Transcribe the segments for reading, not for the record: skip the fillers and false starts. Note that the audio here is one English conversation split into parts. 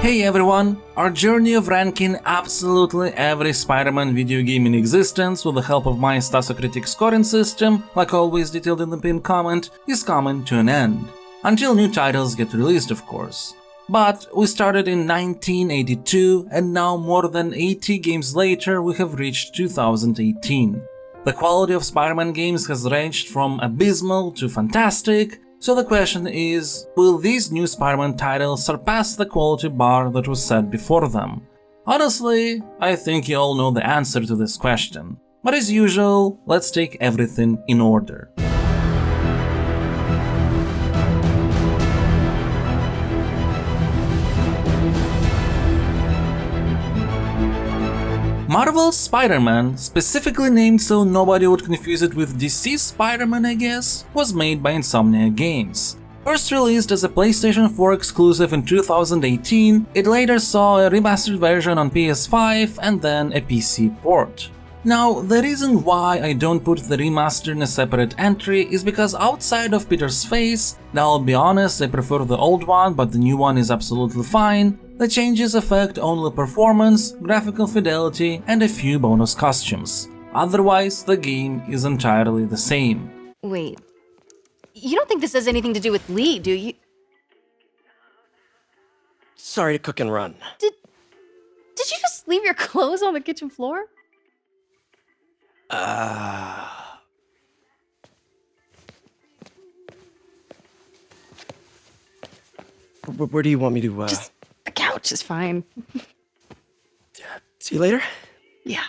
Hey everyone! Our journey of ranking absolutely every Spider-Man video game in existence with the help of my Stasocritic scoring system, like always detailed in the pinned comment, is coming to an end. Until new titles get released, of course. But we started in 1982 and now more than 80 games later we have reached 2018. The quality of Spider-Man games has ranged from abysmal to fantastic, so the question is, will these new Spider-Man titles surpass the quality bar that was set before them? Honestly, I think you all know the answer to this question. But as usual, let's take everything in order. Marvel's Spider-Man, specifically named so nobody would confuse it with DC's Spider-Man I guess, was made by Insomniac Games. First released as a PlayStation 4 exclusive in 2018, it later saw a remastered version on PS5 and then a PC port. Now, the reason why I don't put the remaster in a separate entry is because outside of Peter's face, now I'll be honest, I prefer the old one but the new one is absolutely fine, the changes affect only performance, graphical fidelity and a few bonus costumes. Otherwise, the game is entirely the same. Wait, you don't think this has anything to do with Lee, do you? Sorry to cook and run. Did you just leave your clothes on the kitchen floor? Where do you want me to, Just the couch is fine. See you later? Yeah.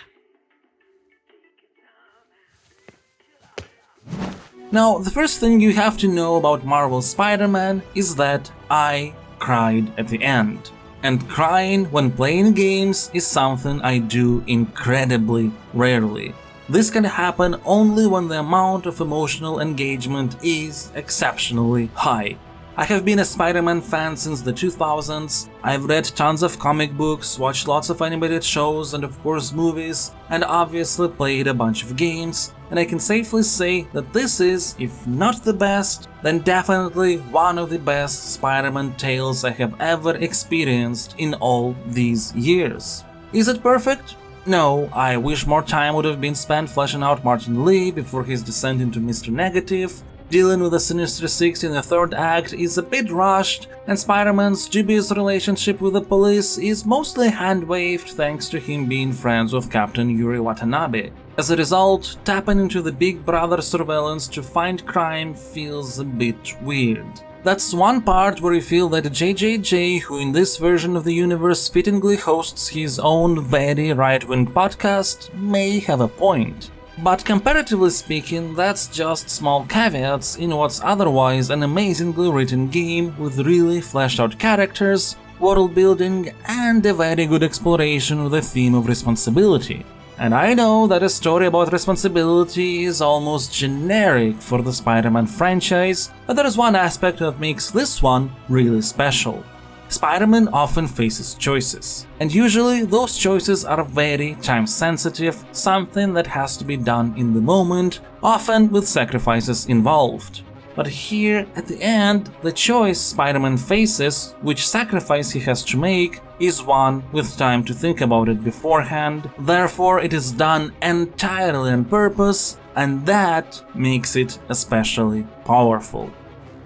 Now, the first thing you have to know about Marvel's Spider-Man is that I cried at the end. And crying when playing games is something I do incredibly rarely. This can happen only when the amount of emotional engagement is exceptionally high. I have been a Spider-Man fan since the 2000s, I've read tons of comic books, watched lots of animated shows and of course movies, and obviously played a bunch of games, and I can safely say that this is, if not the best, then definitely one of the best Spider-Man tales I have ever experienced in all these years. Is it perfect? No, I wish more time would have been spent fleshing out Martin Lee before his descent into Mr. Negative. Dealing with the Sinister Six in the third act is a bit rushed, and Spider-Man's dubious relationship with the police is mostly hand-waved thanks to him being friends with Captain Yuri Watanabe. As a result, tapping into the Big Brother surveillance to find crime feels a bit weird. That's one part where you feel that JJJ, who in this version of the universe fittingly hosts his own very right-wing podcast, may have a point. But comparatively speaking, that's just small caveats in what's otherwise an amazingly written game with really fleshed out characters, world building and a very good exploration of the theme of responsibility. And I know that a story about responsibility is almost generic for the Spider-Man franchise, but there is one aspect that makes this one really special. Spider-Man often faces choices, and usually those choices are very time-sensitive, something that has to be done in the moment, often with sacrifices involved. But here, at the end, the choice Spider-Man faces, which sacrifice he has to make, is one with time to think about it beforehand, therefore it is done entirely on purpose, and that makes it especially powerful.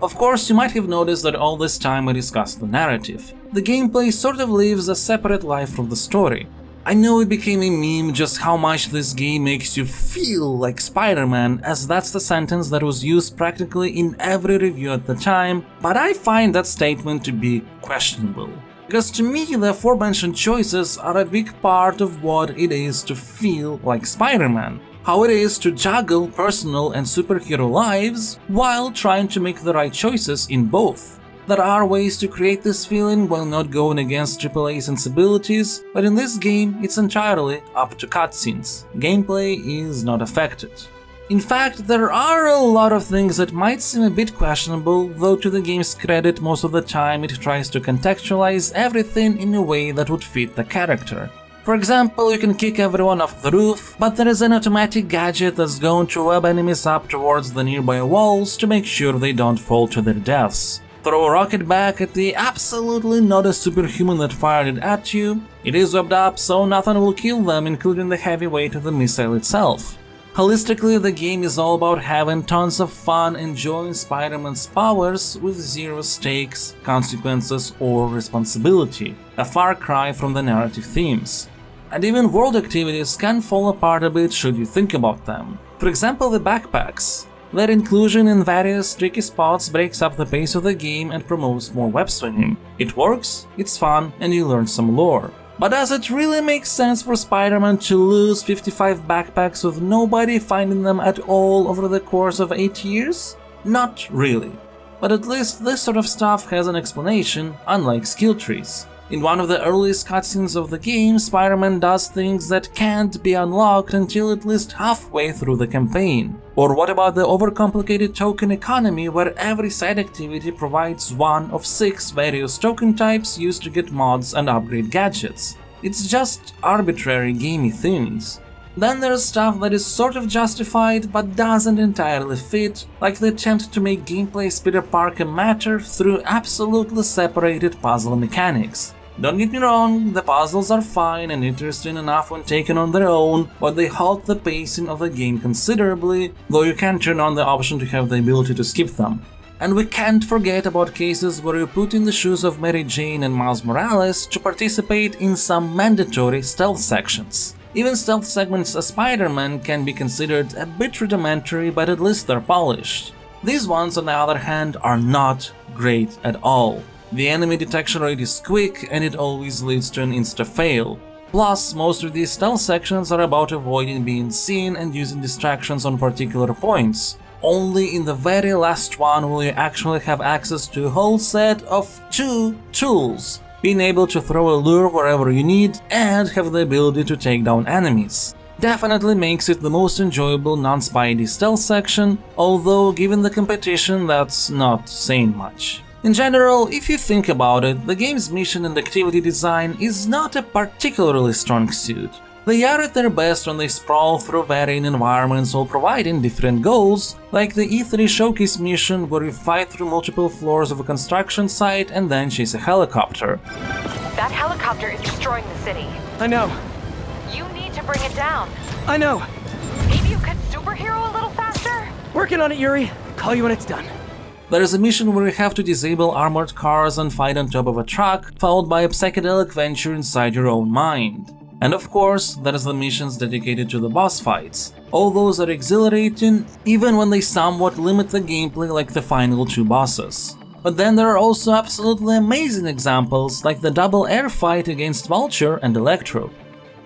Of course, you might have noticed that all this time I discussed the narrative. The gameplay sort of lives a separate life from the story. I know it became a meme just how much this game makes you feel like Spider-Man, as that's the sentence that was used practically in every review at the time, but I find that statement to be questionable. Because to me, the aforementioned choices are a big part of what it is to feel like Spider-Man. How it is to juggle personal and superhero lives while trying to make the right choices in both. There are ways to create this feeling while not going against AAA sensibilities, but in this game it's entirely up to cutscenes. Gameplay is not affected. In fact, there are a lot of things that might seem a bit questionable, though to the game's credit most of the time it tries to contextualize everything in a way that would fit the character. For example, you can kick everyone off the roof, but there is an automatic gadget that's going to web enemies up towards the nearby walls to make sure they don't fall to their deaths. throw a rocket back at the absolutely not a superhuman that fired it at you. It is webbed up, so nothing will kill them, including the heavy weight of the missile itself. Holistically, the game is all about having tons of fun enjoying Spider-Man's powers with zero stakes, consequences, or responsibility, a far cry from the narrative themes. And even world activities can fall apart a bit should you think about them. For example, the backpacks. Their inclusion in various tricky spots breaks up the pace of the game and promotes more web swinging. It works, it's fun, and you learn some lore. But does it really make sense for Spider-Man to lose 55 backpacks with nobody finding them at all over the course of 8 years? Not really. But at least this sort of stuff has an explanation, unlike skill trees. In one of the earliest cutscenes of the game, Spider-Man does things that can't be unlocked until at least halfway through the campaign. Or what about the overcomplicated token economy, where every side activity provides one of 6 various token types used to get mods and upgrade gadgets? It's just arbitrary gamey things. Then there's stuff that is sort of justified but doesn't entirely fit, like the attempt to make gameplay Peter Parker matter through absolutely separated puzzle mechanics. Don't get me wrong, the puzzles are fine and interesting enough when taken on their own, but they halt the pacing of the game considerably, though you can turn on the option to have the ability to skip them. And we can't forget about cases where you put in the shoes of Mary Jane and Miles Morales to participate in some mandatory stealth sections. Even stealth segments as Spider-Man can be considered a bit rudimentary, but at least they're polished. These ones, on the other hand, are not great at all. The enemy detection rate is quick and it always leads to an insta-fail. Plus, most of these stealth sections are about avoiding being seen and using distractions on particular points. Only in the very last one will you actually have access to a whole set of 2 tools, being able to throw a lure wherever you need and have the ability to take down enemies. Definitely makes it the most enjoyable non-Spidey stealth section, although given the competition that's not saying much. In general, if you think about it, the game's mission and activity design is not a particularly strong suit. They are at their best when they sprawl through varying environments while providing different goals, like the E3 showcase mission where you fight through multiple floors of a construction site and then chase a helicopter. That helicopter is destroying the city. I know. You need to bring it down. I know. Maybe you could superhero a little faster? Working on it, Yuri. Call you when it's done. There is a mission where you have to disable armored cars and fight on top of a truck, followed by a psychedelic venture inside your own mind. And of course, there is the missions dedicated to the boss fights. All those are exhilarating, even when they somewhat limit the gameplay like the final 2 bosses. But then there are also absolutely amazing examples like the double air fight against Vulture and Electro.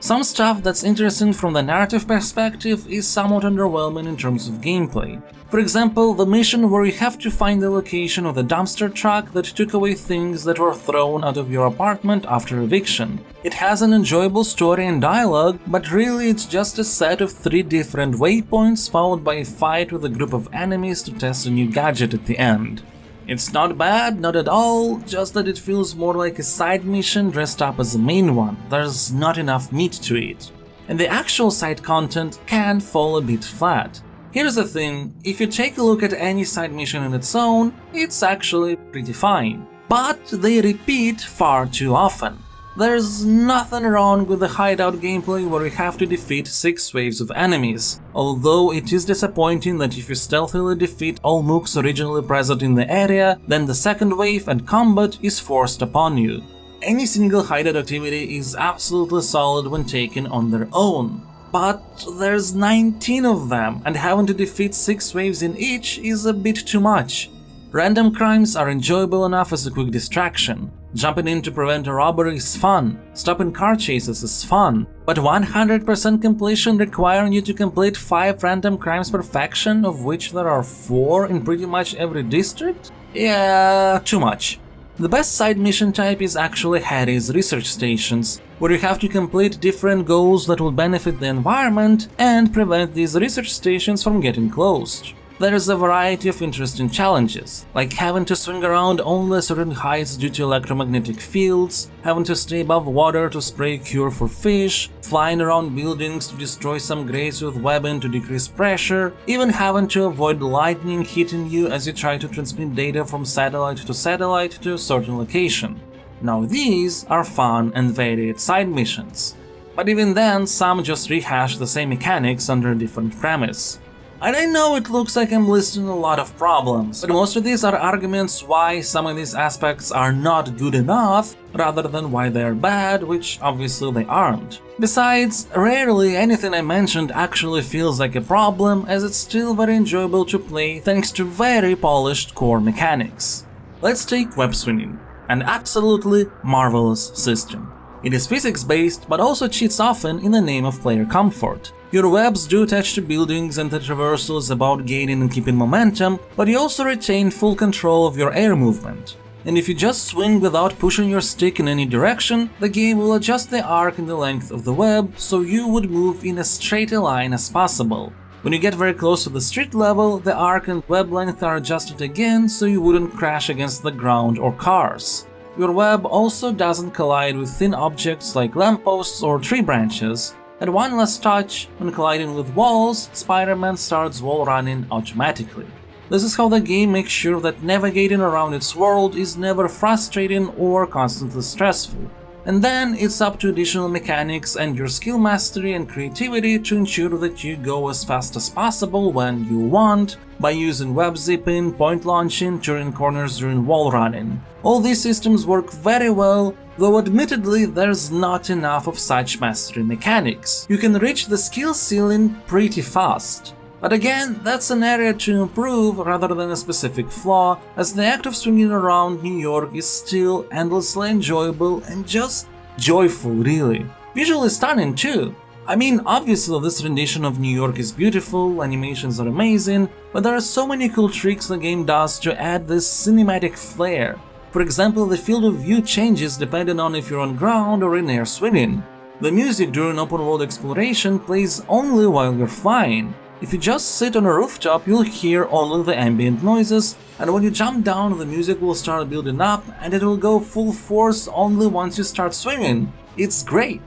Some stuff that's interesting from the narrative perspective is somewhat underwhelming in terms of gameplay. For example, the mission where you have to find the location of the dumpster truck that took away things that were thrown out of your apartment after eviction. It has an enjoyable story and dialogue, but really it's just a set of 3 different waypoints followed by a fight with a group of enemies to test a new gadget at the end. It's not bad, not at all, just that it feels more like a side mission dressed up as a main one. There's not enough meat to it. And the actual side content can fall a bit flat. Here's the thing, if you take a look at any side mission on its own, it's actually pretty fine. But they repeat far too often. There's nothing wrong with the hideout gameplay where you have to defeat 6 waves of enemies, although it is disappointing that if you stealthily defeat all mooks originally present in the area, then the second wave and combat is forced upon you. Any single hideout activity is absolutely solid when taken on their own. But there's 19 of them, and having to defeat 6 waves in each is a bit too much. Random crimes are enjoyable enough as a quick distraction. Jumping in to prevent a robbery is fun, stopping car chases is fun, but 100% completion requiring you to complete 5 random crimes per faction, of which there are 4 in pretty much every district? Yeah, too much. The best side mission type is actually Harry's research stations, where you have to complete different goals that will benefit the environment and prevent these research stations from getting closed. there's a variety of interesting challenges, like having to swing around only certain heights due to electromagnetic fields, having to stay above water to spray a cure for fish, flying around buildings to destroy some grates with webbing to decrease pressure, even having to avoid lightning hitting you as you try to transmit data from satellite to a certain location. Now these are fun and varied side missions. But even then, some just rehash the same mechanics under a different premise. And I know it looks like I'm listing a lot of problems, but most of these are arguments why some of these aspects are not good enough, rather than why they're bad, which obviously they aren't. Besides, rarely anything I mentioned actually feels like a problem, as it's still very enjoyable to play thanks to very polished core mechanics. Let's take web swinging, an absolutely marvelous system. It is physics-based, but also cheats often in the name of player comfort. Your webs do attach to buildings and the traversal is about gaining and keeping momentum, but you also retain full control of your air movement. And if you just swing without pushing your stick in any direction, the game will adjust the arc and the length of the web so you would move in as straight a line as possible. When you get very close to the street level, the arc and web length are adjusted again so you wouldn't crash against the ground or cars. Your web also doesn't collide with thin objects like lampposts or tree branches. At one last touch, when colliding with walls, Spider-Man starts wall running automatically. This is how the game makes sure that navigating around its world is never frustrating or constantly stressful. And then it's up to additional mechanics and your skill mastery and creativity to ensure that you go as fast as possible when you want, by using web zipping, point launching, turning corners during wall running. All these systems work very well, though admittedly there's not enough of such mastery mechanics. You can reach the skill ceiling pretty fast. But again, that's an area to improve rather than a specific flaw, as the act of swinging around New York is still endlessly enjoyable and just joyful, really. Visually stunning too. I mean, obviously this rendition of New York is beautiful, animations are amazing, but there are so many cool tricks the game does to add this cinematic flair. For example, the field of view changes depending on if you're on ground or in air swinging. The music during open world exploration plays only while you're flying. If you just sit on a rooftop, you'll hear only the ambient noises, and when you jump down, the music will start building up and it will go full force only once you start swinging. It's great!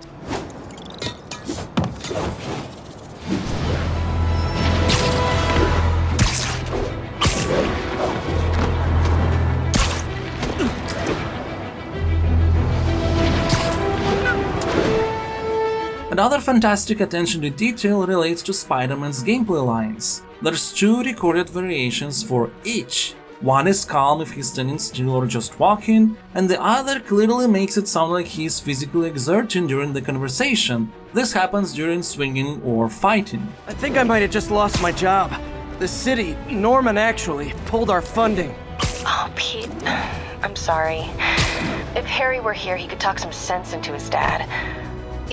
Another fantastic attention to detail relates to Spider-Man's gameplay lines. There's two recorded variations for each. One is calm if he's standing still or just walking, and the other clearly makes it sound like he's physically exerting during the conversation. This happens during swinging or fighting. I think I might have just lost my job. The city, Norman actually, pulled our funding. Oh, Pete, I'm sorry. If Harry were here, he could talk some sense into his dad.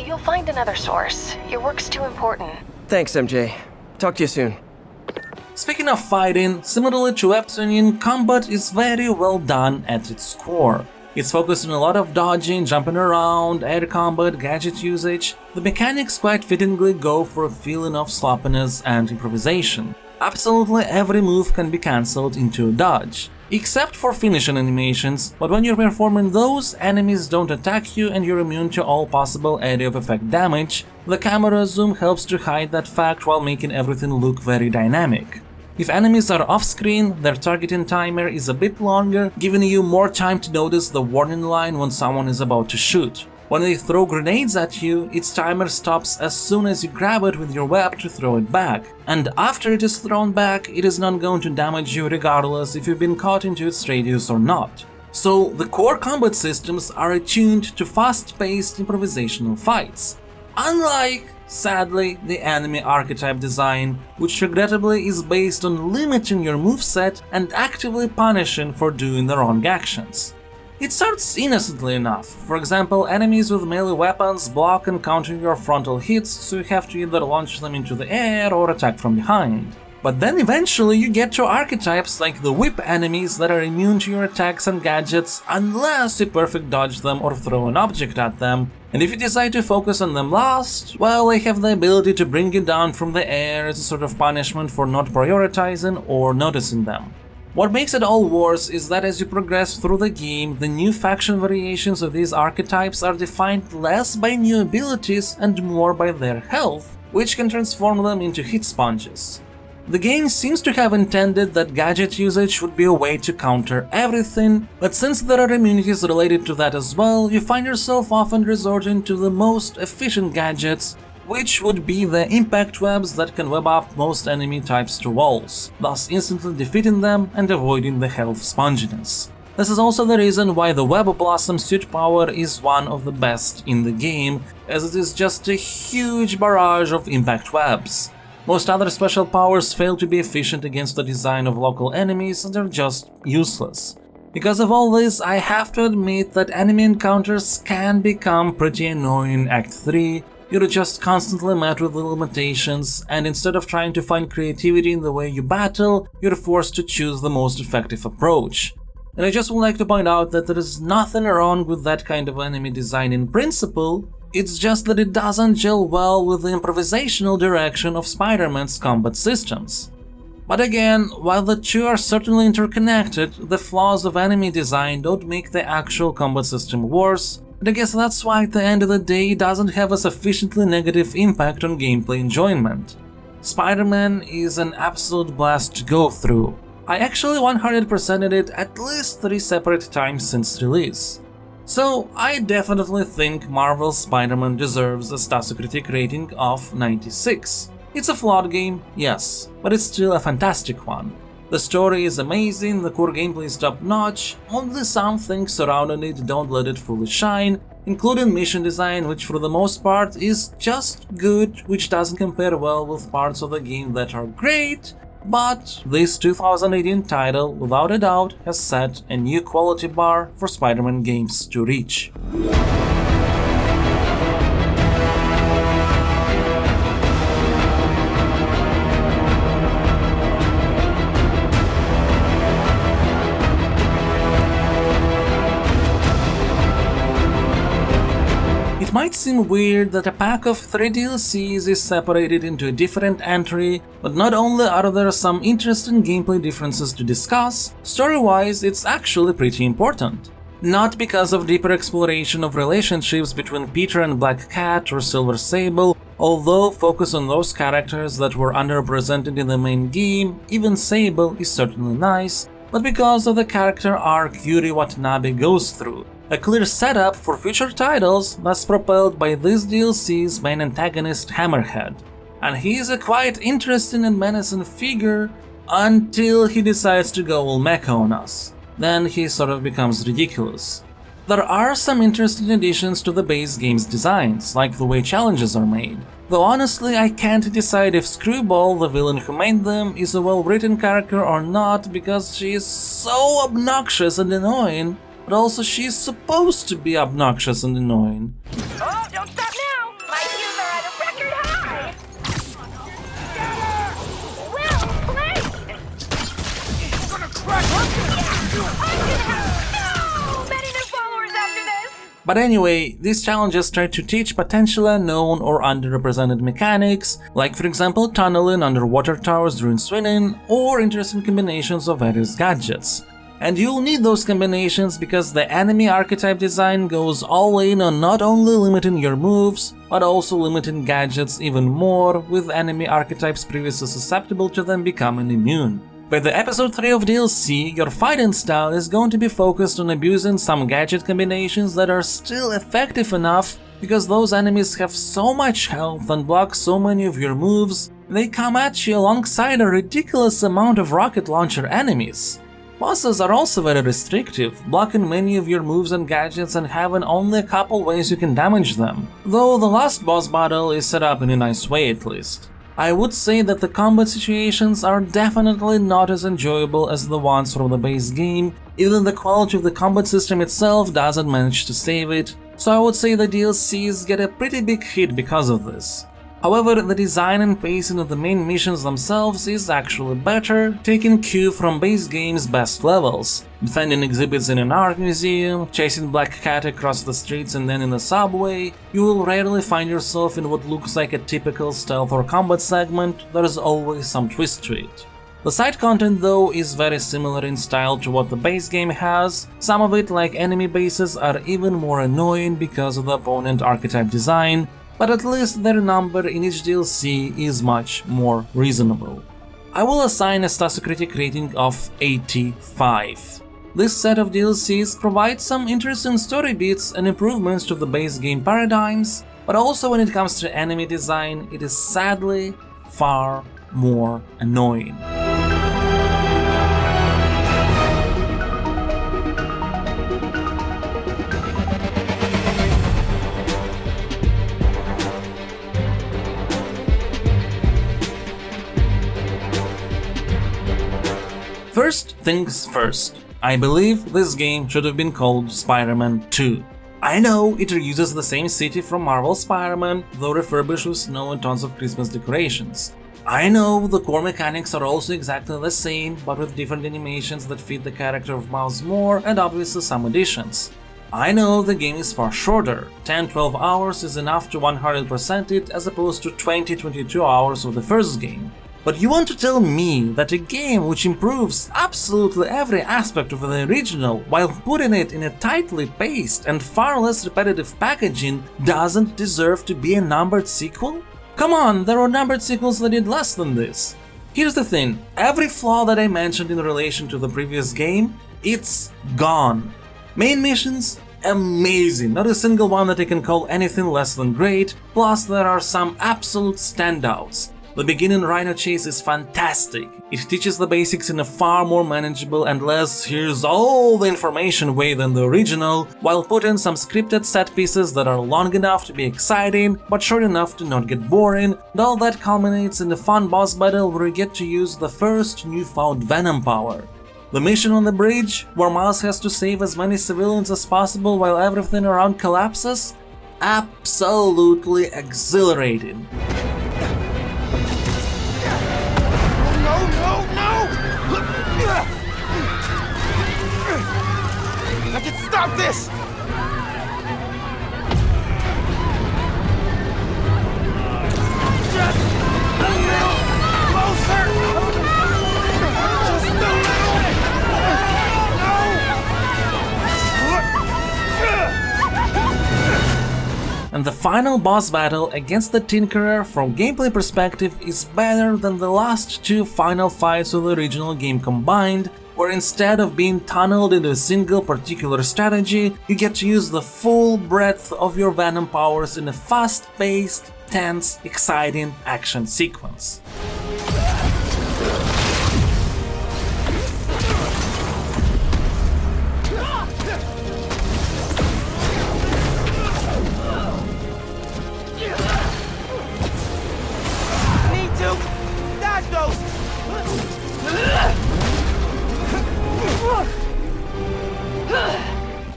You'll find another source. Your work's too important. Thanks, MJ. Talk to you soon. Speaking of fighting, similarly to web swinging, combat is very well done at its core. It's focused on a lot of dodging, jumping around, air combat, gadget usage. The mechanics quite fittingly go for a feeling of sloppiness and improvisation. Absolutely every move can be cancelled into a dodge. Except for finishing animations, but when you're performing those, enemies don't attack you and you're immune to all possible area of effect damage. The camera zoom helps to hide that fact while making everything look very dynamic. If enemies are off-screen, their targeting timer is a bit longer, giving you more time to notice the warning line when someone is about to shoot. When they throw grenades at you, its timer stops as soon as you grab it with your web to throw it back. And after it is thrown back, it is not going to damage you regardless if you've been caught into its radius or not. So the core combat systems are attuned to fast-paced improvisational fights. Unlike, sadly, the enemy archetype design, which regrettably is based on limiting your moveset and actively punishing for doing the wrong actions. It starts innocently enough. For example, enemies with melee weapons block and counter your frontal hits, so you have to either launch them into the air or attack from behind. But then eventually you get to archetypes like the whip enemies that are immune to your attacks and gadgets unless you perfect dodge them or throw an object at them, And if you decide to focus on them last, well, they have the ability to bring you down from the air as a sort of punishment for not prioritizing or noticing them. What makes it all worse is that as you progress through the game, the new faction variations of these archetypes are defined less by new abilities and more by their health, which can transform them into hit sponges. The game seems to have intended that gadget usage would be a way to counter everything, but since there are immunities related to that as well, you find yourself often resorting to the most efficient gadgets, which would be the impact webs that can web up most enemy types to walls, thus instantly defeating them and avoiding the health sponginess. This is also the reason why the Web Blossom suit power is one of the best in the game, as it is just a huge barrage of impact webs. Most other special powers fail to be efficient against the design of local enemies and are just useless. Because of all this, I have to admit that enemy encounters can become pretty annoying in Act 3. You're just constantly met with the limitations, and instead of trying to find creativity in the way you battle, you're forced to choose the most effective approach. And I just would like to point out that there is nothing wrong with that kind of enemy design in principle, it's just that it doesn't gel well with the improvisational direction of Spider-Man's combat systems. But again, while the two are certainly interconnected, the flaws of enemy design don't make the actual combat system worse, and I guess that's why at the end of the day it doesn't have a sufficiently negative impact on gameplay enjoyment. Spider-Man is an absolute blast to go through. I actually 100%ed it at least 3 separate times since release. So I definitely think Marvel's Spider-Man deserves a Stasocritic rating of 96. It's a flawed game, yes, but it's still a fantastic one. The story is amazing, the core gameplay is top-notch, only some things surrounding it don't let it fully shine, including mission design, which for the most part is just good, which doesn't compare well with parts of the game that are great. But this 2018 title, without a doubt, has set a new quality bar for Spider-Man games to reach. It might seem weird that a pack of 3 DLCs is separated into a different entry, but not only are there some interesting gameplay differences to discuss, story-wise it's actually pretty important. Not because of deeper exploration of relationships between Peter and Black Cat or Silver Sable, although focus on those characters that were underrepresented in the main game, even Sable is certainly nice, but because of the character arc Yuri Watanabe goes through. A clear setup for future titles that's propelled by this DLC's main antagonist Hammerhead. And he is a quite interesting and menacing figure until he decides to go all mecha on us. Then he sort of becomes ridiculous. There are some interesting additions to the base game's designs, like the way challenges are made. Though honestly I can't decide if Screwball, the villain who made them, is a well-written character or not, because she is so obnoxious and annoying. But also she's supposed to be obnoxious and annoying. Oh, don't stop now! My views are at a record high! Well played! It's gonna crack I can have so many new followers after this! But anyway, these challenges try to teach potentially unknown or underrepresented mechanics, like for example tunneling underwater towers during swimming, or interesting combinations of various gadgets. And you'll need those combinations because the enemy archetype design goes all in on not only limiting your moves, but also limiting gadgets even more, with enemy archetypes previously susceptible to them becoming immune. By the episode 3 of DLC, your fighting style is going to be focused on abusing some gadget combinations that are still effective enough, because those enemies have so much health and block so many of your moves, they come at you alongside a ridiculous amount of rocket launcher enemies. Bosses are also very restrictive, blocking many of your moves and gadgets and having only a couple ways you can damage them, though the last boss battle is set up in a nice way at least. I would say that the combat situations are definitely not as enjoyable as the ones from the base game, even the quality of the combat system itself doesn't manage to save it, so I would say the DLCs get a pretty big hit because of this. However, the design and pacing of the main missions themselves is actually better, taking cue from base game's best levels. Defending exhibits in an art museum, chasing Black Cat across the streets and then in the subway, you will rarely find yourself in what looks like a typical stealth or combat segment. There is always some twist to it. The side content though is very similar in style to what the base game has. Some of it, like enemy bases, are even more annoying because of the opponent archetype design, but at least their number in each DLC is much more reasonable. I will assign a Stasocritic rating of 85. This set of DLCs provides some interesting story beats and improvements to the base game paradigms, but also when it comes to enemy design, it is sadly far more annoying. First things first, I believe this game should have been called Spider-Man 2. I know it reuses the same city from Marvel's Spider-Man, though refurbished with snow and tons of Christmas decorations. I know the core mechanics are also exactly the same, but with different animations that fit the character of Miles more and obviously some additions. I know the game is far shorter, 10-12 hours is enough to 100% it as opposed to 20-22 hours of the first game. But you want to tell me that a game which improves absolutely every aspect of the original while putting it in a tightly paced and far less repetitive packaging doesn't deserve to be a numbered sequel? Come on, there are numbered sequels that did less than this. Here's the thing, every flaw that I mentioned in relation to the previous game, it's gone. Main missions? Amazing, not a single one that I can call anything less than great, plus there are some absolute standouts. The beginning Rhino chase is fantastic. It teaches the basics in a far more manageable and less here's all the information way than the original, while putting some scripted set pieces that are long enough to be exciting, but short enough to not get boring, and all that culminates in a fun boss battle where you get to use the first newfound Venom power. The mission on the bridge, where Miles has to save as many civilians as possible while everything around collapses? Absolutely exhilarating. I can stop this! Just a little closer! Just a little! No! And the final boss battle against the Tinkerer from gameplay perspective is better than the last two final fights of the original game combined, where instead of being tunneled into a single particular strategy, you get to use the full breadth of your Venom powers in a fast-paced, tense, exciting action sequence. Need to dodge those!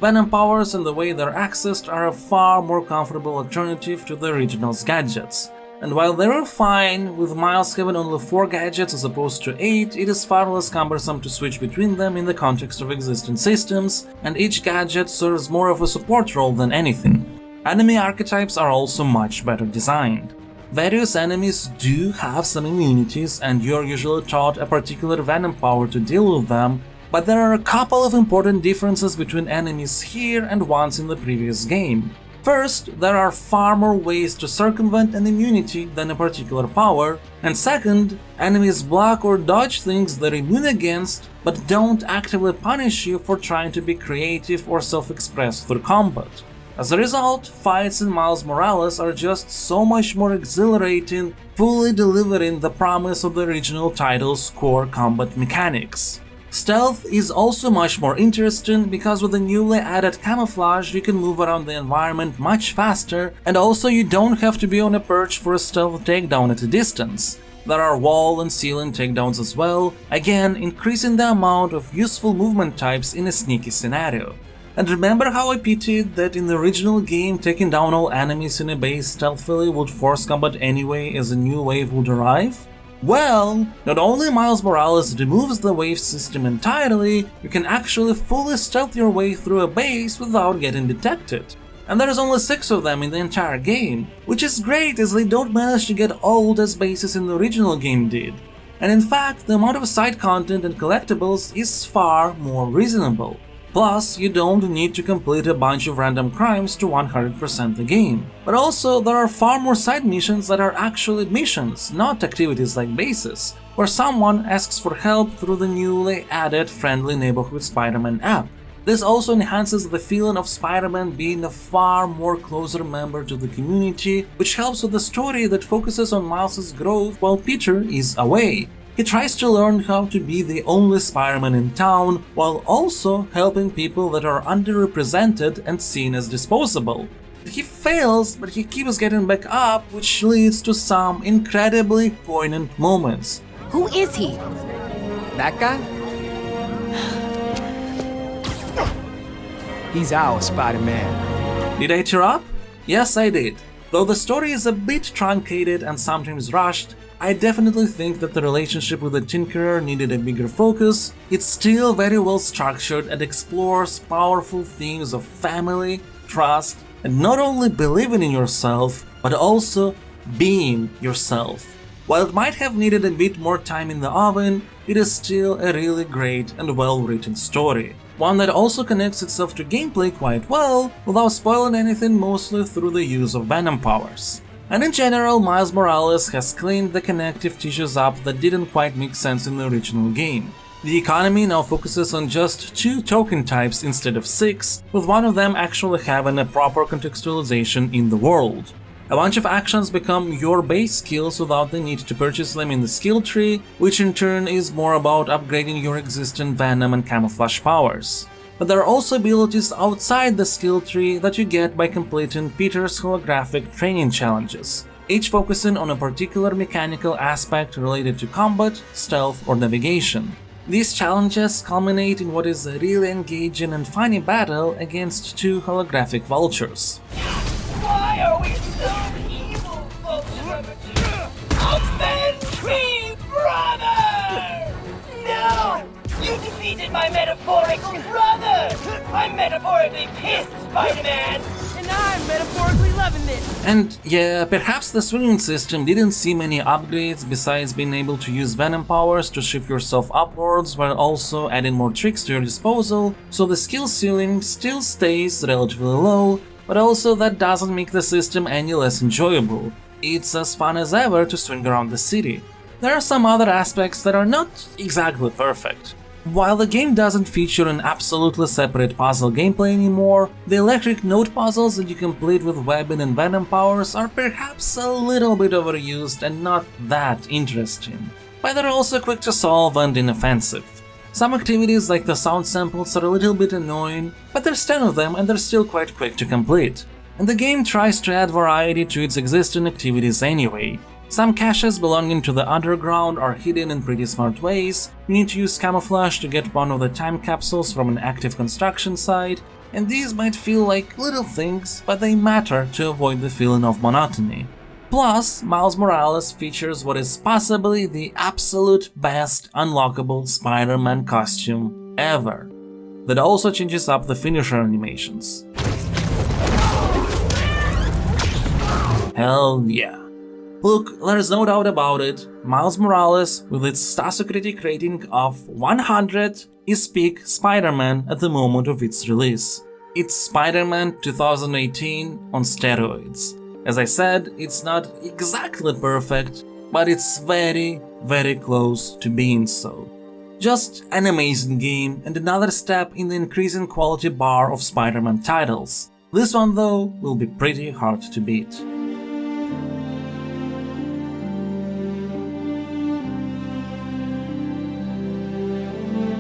Venom powers and the way they're accessed are a far more comfortable alternative to the original's gadgets. And while they're fine, with Miles having only 4 gadgets as opposed to 8, it is far less cumbersome to switch between them in the context of existing systems, and each gadget serves more of a support role than anything. Enemy archetypes are also much better designed. Various enemies do have some immunities, and you're usually taught a particular Venom power to deal with them, but there are a couple of important differences between enemies here and ones in the previous game. First, there are far more ways to circumvent an immunity than a particular power, and second, enemies block or dodge things they're immune against, but don't actively punish you for trying to be creative or self-express through combat. As a result, fights in Miles Morales are just so much more exhilarating, fully delivering the promise of the original title's core combat mechanics. Stealth is also much more interesting because with the newly added camouflage you can move around the environment much faster, and also you don't have to be on a perch for a stealth takedown at a distance. There are wall and ceiling takedowns as well, again increasing the amount of useful movement types in a sneaky scenario. And remember how I pitied that in the original game taking down all enemies in a base stealthily would force combat anyway as a new wave would arrive? Well, not only Miles Morales removes the wave system entirely, you can actually fully stealth your way through a base without getting detected. And there's only 6 of them in the entire game, which is great as they don't manage to get old as bases in the original game did. And in fact, the amount of side content and collectibles is far more reasonable. Plus, you don't need to complete a bunch of random crimes to 100% the game. But also, there are far more side missions that are actually missions, not activities like bases, where someone asks for help through the newly added Friendly Neighborhood Spider-Man app. This also enhances the feeling of Spider-Man being a far more closer member to the community, which helps with the story that focuses on Miles' growth while Peter is away. He tries to learn how to be the only Spider-Man in town, while also helping people that are underrepresented and seen as disposable. He fails, but he keeps getting back up, which leads to some incredibly poignant moments. Who is he? That guy? He's our Spider-Man. Did I tear up? Yes, I did. Though the story is a bit truncated and sometimes rushed, I definitely think that the relationship with the Tinkerer needed a bigger focus. It's still very well structured and explores powerful themes of family, trust, and not only believing in yourself, but also being yourself. While it might have needed a bit more time in the oven, it is still a really great and well-written story. One that also connects itself to gameplay quite well, without spoiling anything, mostly through the use of Venom powers. And in general, Miles Morales has cleaned the connective tissues up that didn't quite make sense in the original game. The economy now focuses on just 2 token types instead of 6, with one of them actually having a proper contextualization in the world. A bunch of actions become your base skills without the need to purchase them in the skill tree, which in turn is more about upgrading your existing Venom and Camouflage powers. But there are also abilities outside the skill tree that you get by completing Peter's holographic training challenges, each focusing on a particular mechanical aspect related to combat, stealth, or navigation. These challenges culminate in what is a really engaging and funny battle against 2 holographic vultures. Why are we so evil, Vulture? Avenge me, brother! No! You defeated my metaphorical brother! I'm metaphorically pissed, Spider-Man! And I'm metaphorically loving this! And yeah, perhaps the swinging system didn't see many upgrades besides being able to use Venom powers to shift yourself upwards while also adding more tricks to your disposal, so the skill ceiling still stays relatively low, but also that doesn't make the system any less enjoyable. It's as fun as ever to swing around the city. There are some other aspects that are not exactly perfect. While the game doesn't feature an absolutely separate puzzle gameplay anymore, the electric note puzzles that you complete with webbing and Venom powers are perhaps a little bit overused and not that interesting. But they're also quick to solve and inoffensive. Some activities like the sound samples are a little bit annoying, but there's 10 of them and they're still quite quick to complete. And the game tries to add variety to its existing activities anyway. Some caches belonging to the underground are hidden in pretty smart ways, you need to use camouflage to get one of the time capsules from an active construction site, and these might feel like little things, but they matter to avoid the feeling of monotony. Plus, Miles Morales features what is possibly the absolute best unlockable Spider-Man costume ever, that also changes up the finisher animations. Hell yeah. Look, there's no doubt about it, Miles Morales, with its Stasocritic rating of 100, is peak Spider-Man at the moment of its release. It's Spider-Man 2018 on steroids. As I said, it's not exactly perfect, but it's very, very close to being so. Just an amazing game and another step in the increasing quality bar of Spider-Man titles. This one though will be pretty hard to beat.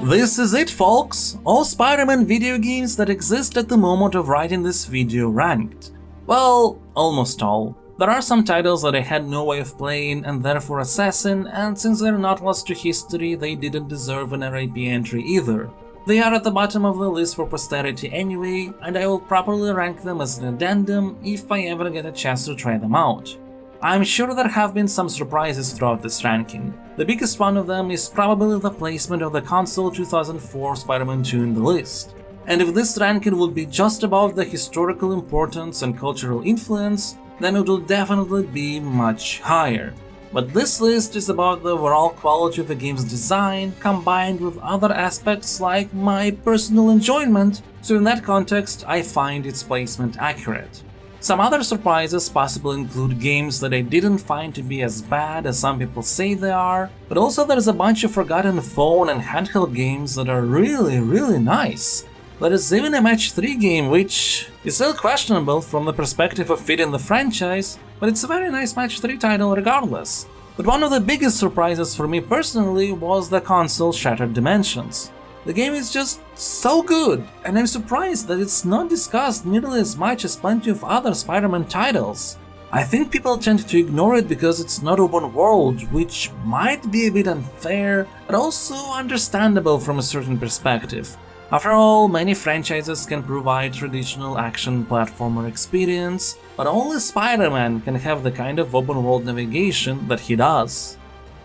This is it, folks! All Spider-Man video games that exist at the moment of writing this video ranked. Well, almost all. There are some titles that I had no way of playing and therefore assessing, and since they're not lost to history, they didn't deserve an RIP entry either. They are at the bottom of the list for posterity anyway, and I will properly rank them as an addendum if I ever get a chance to try them out. I'm sure there have been some surprises throughout this ranking. The biggest one of them is probably the placement of the console 2004 Spider-Man 2 in the list. And if this ranking would be just about the historical importance and cultural influence, then it will definitely be much higher. But this list is about the overall quality of the game's design, combined with other aspects like my personal enjoyment, so in that context I find its placement accurate. Some other surprises possibly include games that I didn't find to be as bad as some people say they are, but also there's a bunch of forgotten phone and handheld games that are really nice. There is even a Match 3 game which is still questionable from the perspective of fitting the franchise, but it's a very nice Match 3 title regardless. But one of the biggest surprises for me personally was the console Shattered Dimensions. The game is just so good, and I'm surprised that it's not discussed nearly as much as plenty of other Spider-Man titles. I think people tend to ignore it because it's not open world, which might be a bit unfair, but also understandable from a certain perspective. After all, many franchises can provide traditional action platformer experience, but only Spider-Man can have the kind of open-world navigation that he does.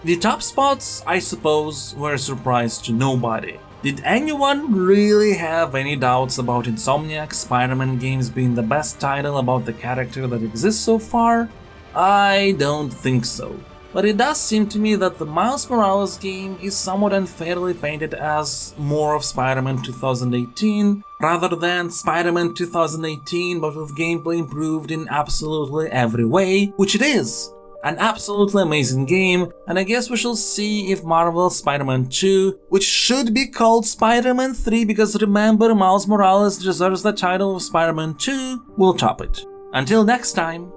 The top spots, I suppose, were a surprise to nobody. Did anyone really have any doubts about Insomniac's Spider-Man games being the best title about the character that exists so far? I don't think so. But it does seem to me that the Miles Morales game is somewhat unfairly painted as more of Spider-Man 2018 rather than Spider-Man 2018 but with gameplay improved in absolutely every way, which it is. An absolutely amazing game, and I guess we shall see if Marvel's Spider-Man 2, which should be called Spider-Man 3 because remember Miles Morales deserves the title of Spider-Man 2, will top it. Until next time.